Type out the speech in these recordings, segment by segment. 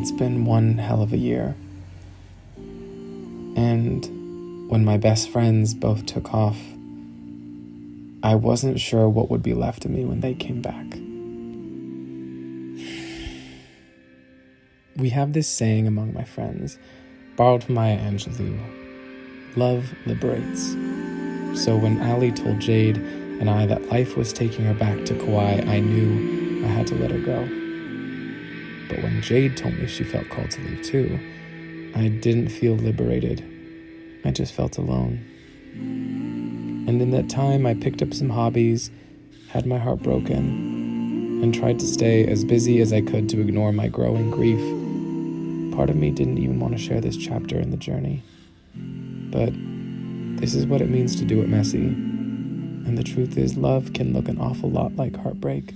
It's been one hell of a year. And when my best friends both took off, I wasn't sure what would be left of me when they came back. We have this saying among my friends, borrowed from Maya Angelou: love liberates. So when Allie told Jade and I that life was taking her back to Kauai, I knew I had to let her go. But when Jade told me she felt called to leave too, I didn't feel liberated. I just felt alone. And in that time, I picked up some hobbies, had my heart broken, and tried to stay as busy as I could to ignore my growing grief. Part of me didn't even want to share this chapter in the journey. But this is what it means to do it messy. And the truth is, love can look an awful lot like heartbreak.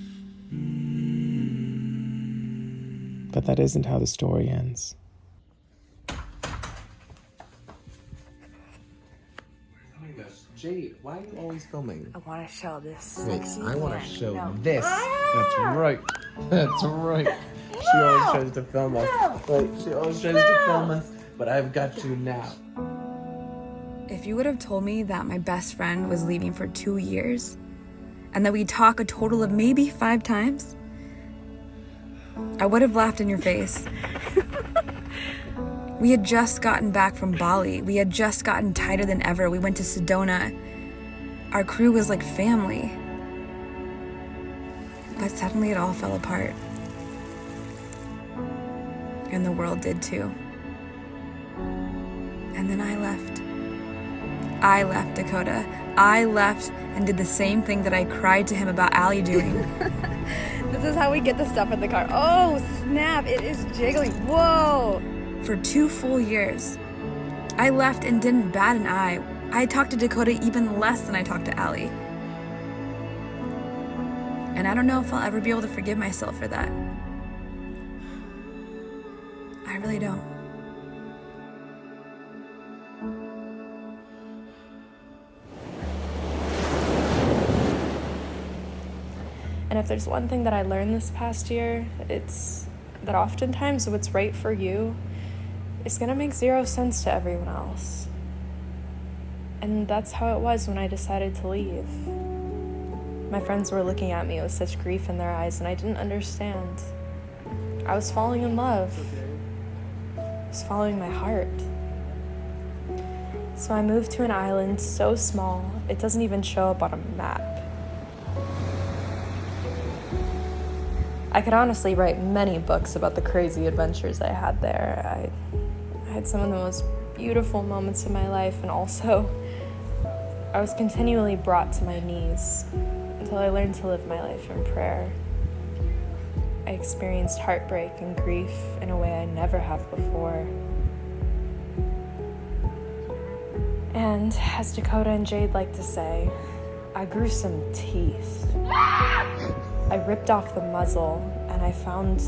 But that isn't how the story ends. Jade, why are you always filming? I want to show this. Wait, I want to show No. this. That's right. That's right. She always tries to film us. Wait, she always tries to film us, but I've got you now. If you would have told me that my best friend was leaving for 2 years, and that we'd talk a total of maybe 5 times, I would have laughed in your face. We had just gotten back from Bali. We had just gotten tighter than ever. We went to Sedona. Our crew was like family. But suddenly it all fell apart. And the world did too. And then I left. I left Dakota. I left and did the same thing that I cried to him about Allie doing. This is how we get the stuff in the car. Oh, snap, it is jiggling. Whoa. For 2 full years. I left and didn't bat an eye. I talked to Dakota even less than I talked to Allie. And I don't know if I'll ever be able to forgive myself for that. I really don't. And if there's one thing that I learned this past year, it's that oftentimes what's right for you is gonna make 0 sense to everyone else. And that's how it was when I decided to leave. My friends were looking at me with such grief in their eyes, and I didn't understand. I was falling in love. I was following my heart. So I moved to an island so small, it doesn't even show up on a map. I could honestly write many books about the crazy adventures I had there. I had some of the most beautiful moments in my life, and also I was continually brought to my knees until I learned to live my life in prayer. I experienced heartbreak and grief in a way I never have before. And as Dakota and Jade like to say, I grew some teeth. I ripped off the muzzle and I found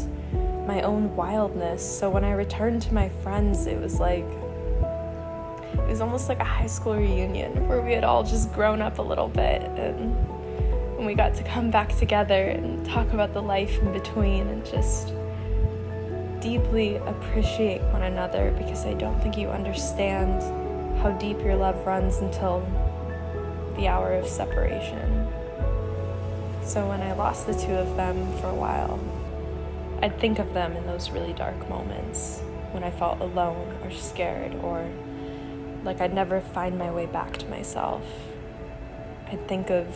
my own wildness. So when I returned to my friends, it was almost like a high school reunion where we had all just grown up a little bit, and when we got to come back together and talk about the life in between and just deeply appreciate one another, because I don't think you understand how deep your love runs until the hour of separation. So when I lost the 2 of them for a while, I'd think of them in those really dark moments when I felt alone or scared, or like I'd never find my way back to myself. I'd think of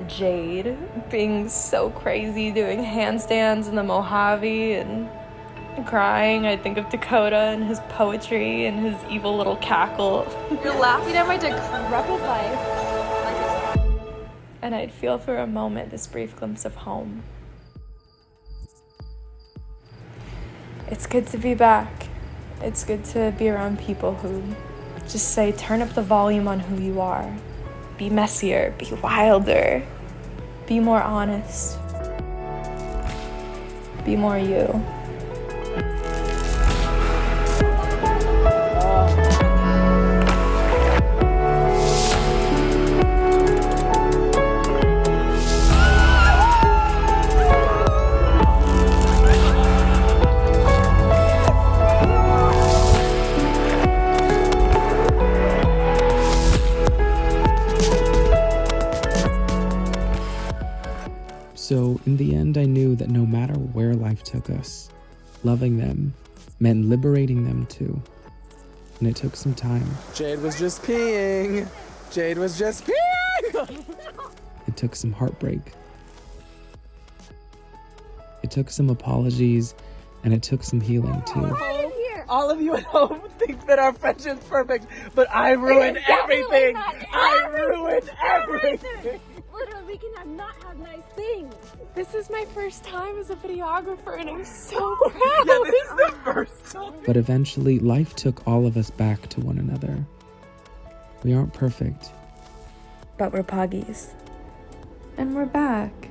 Jade being so crazy, doing handstands in the Mojave and crying. I'd think of Dakota and his poetry and his evil little cackle. You're laughing at my decrepit life. And I'd feel for a moment this brief glimpse of home. It's good to be back. It's good to be around people who just say, turn up the volume on who you are. Be messier, be wilder, be more honest, be more you. So in the end, I knew that no matter where life took us, loving them meant liberating them too. And it took some time. Jade was just peeing. Jade was just peeing. It took some heartbreak. It took some apologies, and it took some healing too. All of you at home think that our friendship's perfect, but I ruined everything. I ruined everything. Literally, we can not have nice things. This is my first time as a videographer, and I'm so proud. Yeah, this is the first time. But eventually, life took all of us back to one another. We aren't perfect. But we're Pagis. And we're back.